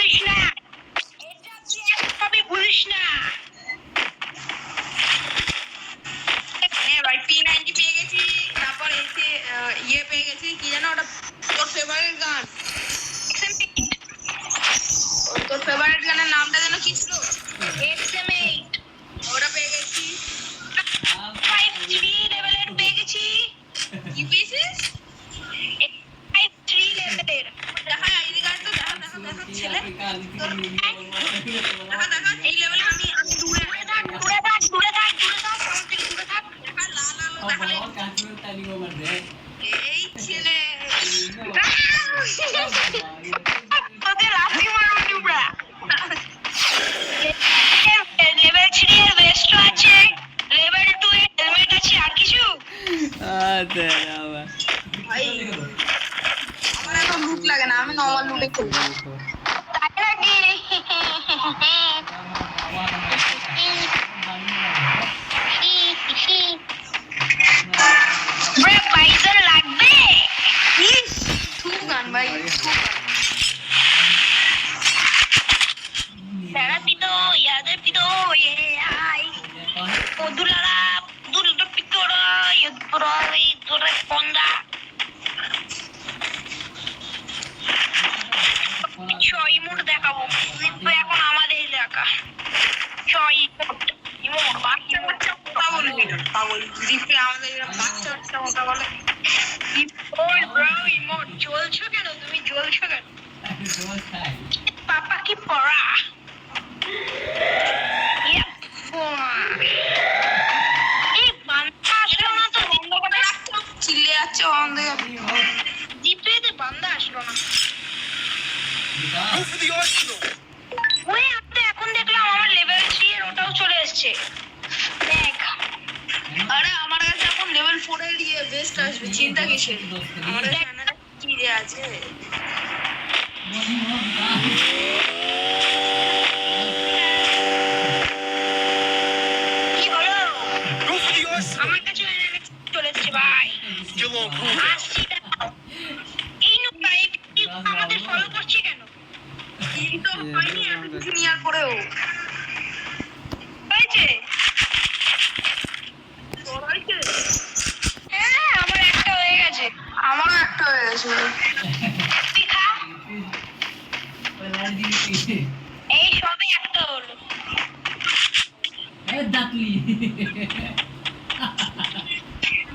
ভুলিস না, এটা তুই একদমই ভুলিস না। ভাই P90 পেয়ে গেছি, তারপর এসে ইয়ে পেয়ে গেছি, কি জানো ওটা তোর ফেভারিট গান, তোর ফেভারিট গানের নামটা যেন কি ছিল, XM8, ওটা পেয়ে গেছি। 5-3 লেভেলের পেয়ে গেছি। কি পেয়েছিস? 5-3 লেভেলের। দেখা আইডি কার্ড তো দেখা ছেলে। দেখা এই লেভেলে আমি দূরে থাক আমার থেকে দূরে থাক। দেখা লাল আলো দেখালে এই ছেলে তোদের লাথি মারবো তোমরা। লেভেল 3 এর ভেস্ট আছে, লেভেল 2 এর হেলমেট আছে, আর কিছু ভাই আমার এখন লুট লাগে না, আমি নরমাল লুটে খেলি। তাই নাকি? ব্রে বাইজন লাগবে ইস টু গান ভাই তেরা পিতো ইয়াদে পিতো ये आई o dulara duldo pitora yudora dure ponda ছয় ইমোট দেখাবো কিন্তু এখন আমাদের এলাকা ছয় ইমোট বাচ্চা কথা বলে পাগল জিপে আমাদের বাচ্চা কথা বলে ইমোট ব্রো ইমোট জ্বলছো কেন তুমি জ্বলছো কেন পাপা কি পড়া এই বান্দা আসলো না তো বন্ধ করে রাখছো চিল্লে যাচ্ছে বন্ধ জিপে বান্দা আসলো না ওই আপনি এখন দেখলাম আমার লেভেল 3 এর ওটাও চলে এসেছে দেখ আরে আমার কাছে এখন লেভেল 4 এর দিয়ে বেস্ট আসবে চিন্তা কিসের আমার কাছে কি রে আছে কি হলো আমার কাছে চলে এসেছে ভাই আসছি এই নুকা আমাদের ফলো করছে কেন কিন্তু হয়নি এত কিছু নেওয়ার পরেও হয়েছে হ্যাঁ আমার একটা হয়ে গেছে আমারও একটা হয়ে গেছে তুই খা এই সবে একটা হলো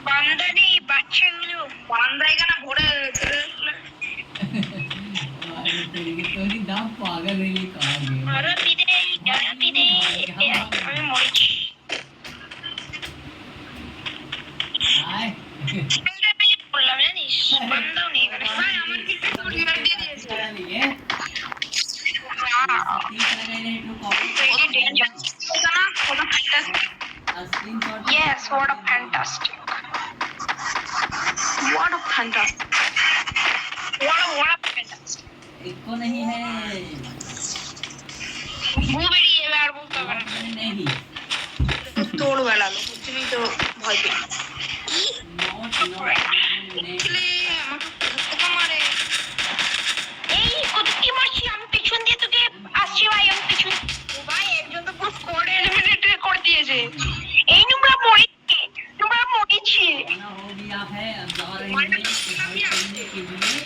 বান্দা নেই বাচ্চাগুলো বান্দা এখানে ভরে চলে আমি মরেছি বললাম জানিস বান্দাও নেই এখানে ভাই আমার কিছু রিভার দিয়ে দিয়েছে Yes, what a fantastic. What a fantastic. What a fantastic. इसको नहीं है वो बेरी है यार वो कब नहीं तोड़ वाला लो कुछ नहीं तो भय पे चले আমাকে কত মারে এই কত কি মারছি আমি পিছন দিয়ে তোকে আসছি ভাই আমি পিছন ও ভাই একজন তো পুরো স্কোয়াড এলিমিনেট করে দিয়েছে এই নোংরা মরেছে ना हो गया है अब जा रही है सफाई करने के लिए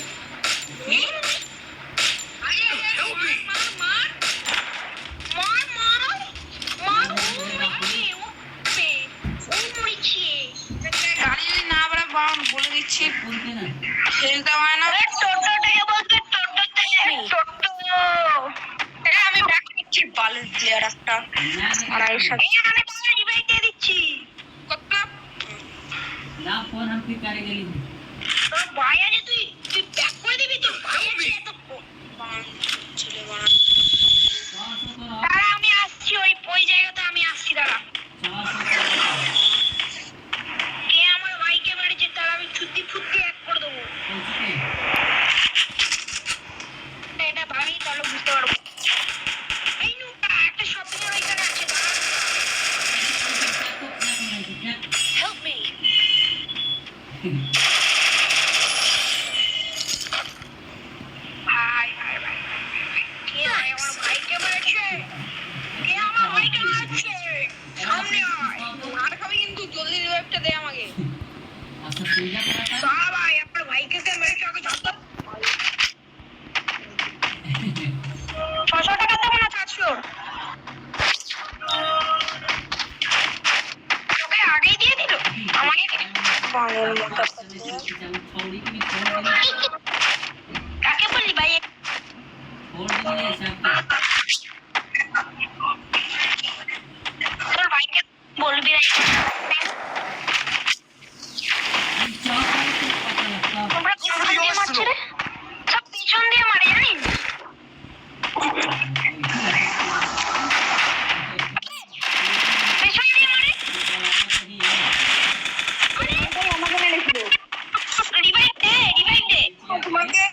বলে দিচ্ছি बोलते ना খেলতে হয় না টোটোটাকে বলতে টোটো আমি ব্যাক করছি বালের প্লেয়ার একটা আর এর সাথে আমি তোমাকে রিভাইভ দিয়ে দিচ্ছি কত ना फोन हम फिर करेंगे তোর ভাই আছে তুই ব্যাক করে দিবি তোর ভাই আছে এত ছেলে বানা দাঁড়া আমি আসছি ওই জায়গাতে আমি আসছি দাঁড়া কে আমার ভাইকে মেরেছে তার আমি ছুটি ফুটি এক করে দেবো এটা ভাই তাহলে বুঝতে পারবো এই নুকা একটা শপিং এর ওইখানে আছে দাঁড়া হেল্প মি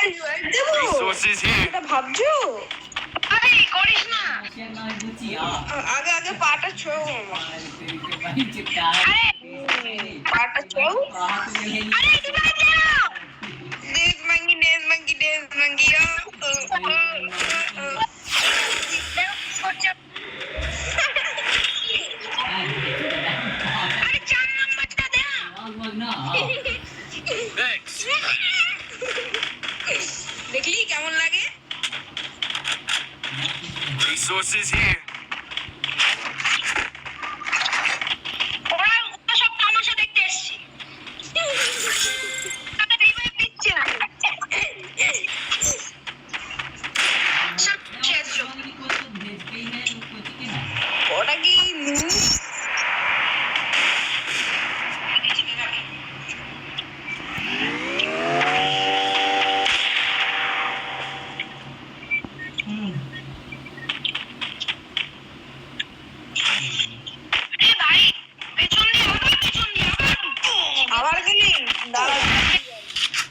Resources here. এটা ভাবছো? আরে করিস না। সে নয় বুঝিয়া আগে আগে পাটা ছোঁও মামা। ভাই চিপটা পাটা ছোঁও। আরে এটা বাজে না। দেশ মাঙ্গি আরে 4 নাম্বারটা দে না। Thanks. দেখলি কেমন লাগে? Resources here. ওরা সব তামাশা দেখতে এসেছে। তাদের রিভাইভ দিচ্ছে না। সব শেষ যোগ। ওটা কি এ ভাই পেছন দিয়ে আবার গেলি? দাঁড়া,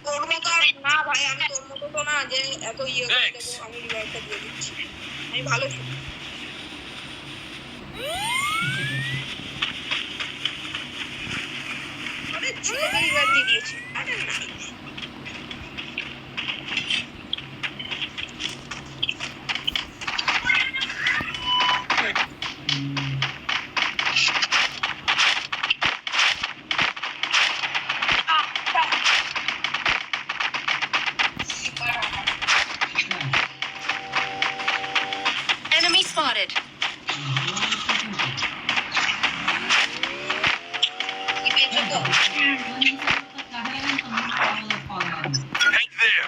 তোর মতো আর না ভাই, আমি তোর মতো তো না যে এত ইয়ে করে দেবো। আমি রিভাইভটা দিয়ে দিচ্ছি, আমি ভালো ছিল। আরে ছেলেকে রিভাইভ দিয়ে দিয়েছি। আরে না Enemy spotted. Tank there.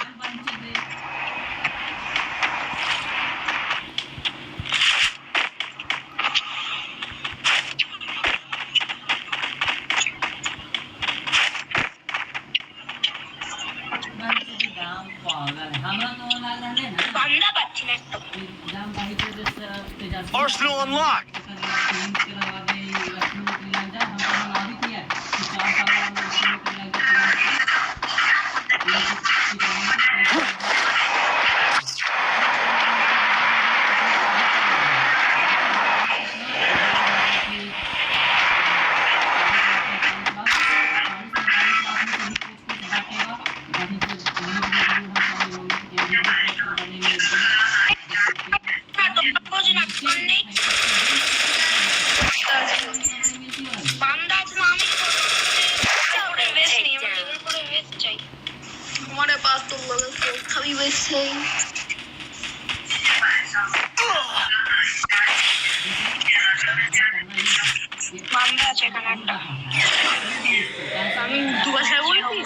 বান্দা পাচ্ছি না একটু। Arsenal unlocked. বোঝ না কোন নেই বান্দা আছে না। আমি করে বেশ নেই, আমি লেভেল করে বেশ চাই। हमारे पास तो लेवल 4 का भी वेस्ट है। বান্দা আছে এখানে একটা। আমি দুবার ছেড়ে বলছি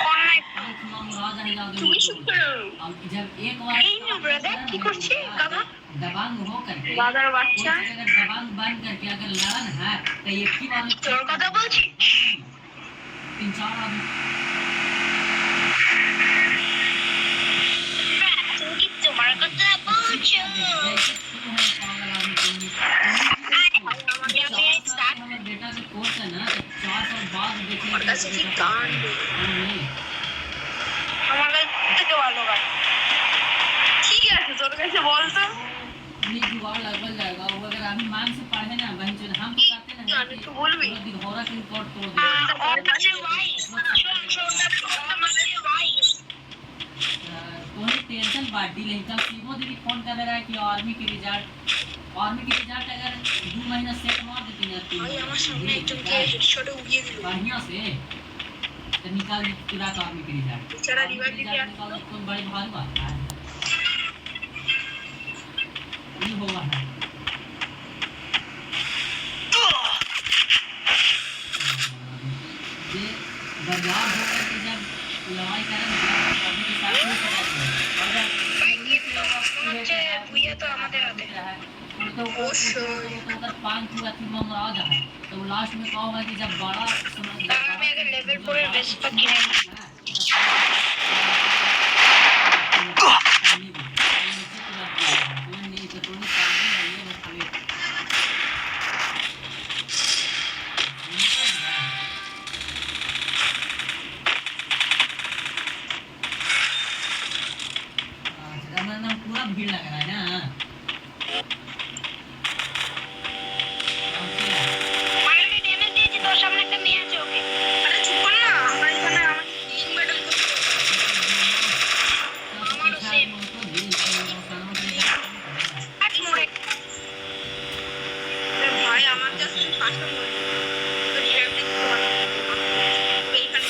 কোন নাই তুমি চুপ করো। এই নো ব্রাদার কি করছে গাধা? दबंग हो करके দাদার বাচ্চা अगर दबंग बन करके अगर लड़न है तो एक ही बार তোর কথা বলছি। 3-4 आदमी তুমি কি তোমার কথা বলছো? हमारे बेटा के कोर्स है ना 4 साल बाद देखेंगे और कैसे की कांड আমার কাছ থেকে ভালো গান। ঠিক আছে, তোর কাছে বল তো। ये जुगाड़ लगभग जाएगा वो अगर हम मान से पढ़े ना बहन जो हम तो कहते हैं ना गाने तो बोल भी। कि दिघौरा के रिकॉर्ड तोड़ ওর दे কাছে ভাই শোন শোন আমার কাছে ভাই कोई टेंशन बाटी नहीं तब सीमो दीदी फोन कर रहा है कि आर्मी के रिजल्ट अगर 2 महीना सेट मार देती है ভাই আমার সামনে একজনকে হেডশটে উড়িয়ে দিল। बढ़िया से तो निकाल दी पूरा आर्मी के रिजल्ट बेचारा रिवाइव भी किया। निकाल तो बड़ी भारी बात है ये होगा है ये बदलाव होकर के जब लड़ाई करेंगे अभी के साथ नहीं करेंगे अगर ভাই গেম তো মনে হচ্ছে ভুইয়া তো আমাদের হাতে। तो अगर 5 हुआ थी मामला आ जाए तो लास्ट में कहा होगा कि जब बड़ा তার আমি আগে লেভেল করে বেসটা কিনে নিই। नहीं लग रहा है ना মানে আমি ড্যামেজ দিয়েছি তোর সামনে একটা মেয়ে আছে ওকে আরে চুপ কর না, আমরা এখানে আমার লিং ব্যাটল করতে আট মোড়ে ভাই আমার জাস্ট ফার্স্ট টাইম হলো তো রিভাইভ দিতে পারলাম এইখানে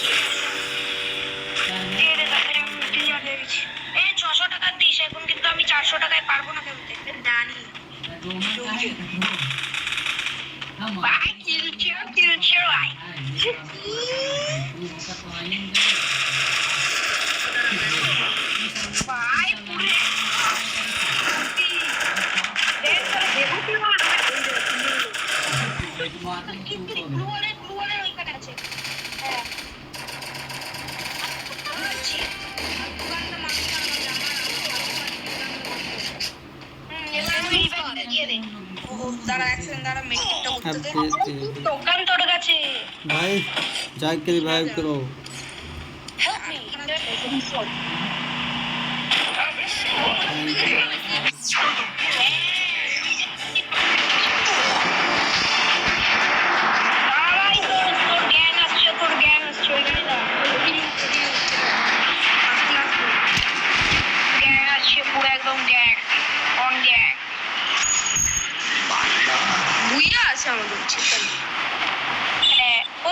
দিয়ে দে তাড়াতাড়ি আমি ক্লিয়ার হয়ে গেছি এই 600 টাকা দিস এখন কিন্তু আমি 400 টাকায় পারবো না খেলতে জানি ভাই কিল ছিল ভাই ভাই পুরে দেখ তোর দেবো কি না গ্লুয়ালে ওইখানে আছে হ্যাঁ আচ্ছা দোকানটা মানুষ আমার জামা এবার আমি রিভাইভ দিয়ে দে দাঁড়া এক সেকেন্ড দাঁড়া মেকটা করতে দে দোকান তোর কাছে भाई जाके रिवाइव करो হেল্প মি দাঁড়াই তোর গ্যাং আসছে ওইখানে দাঁড়া গ্যাং আসছে পুরো একদম গ্যাং অন গ্যাং বুইয়া আছে আমাদের চিন্তা নেই হ্যাঁ ও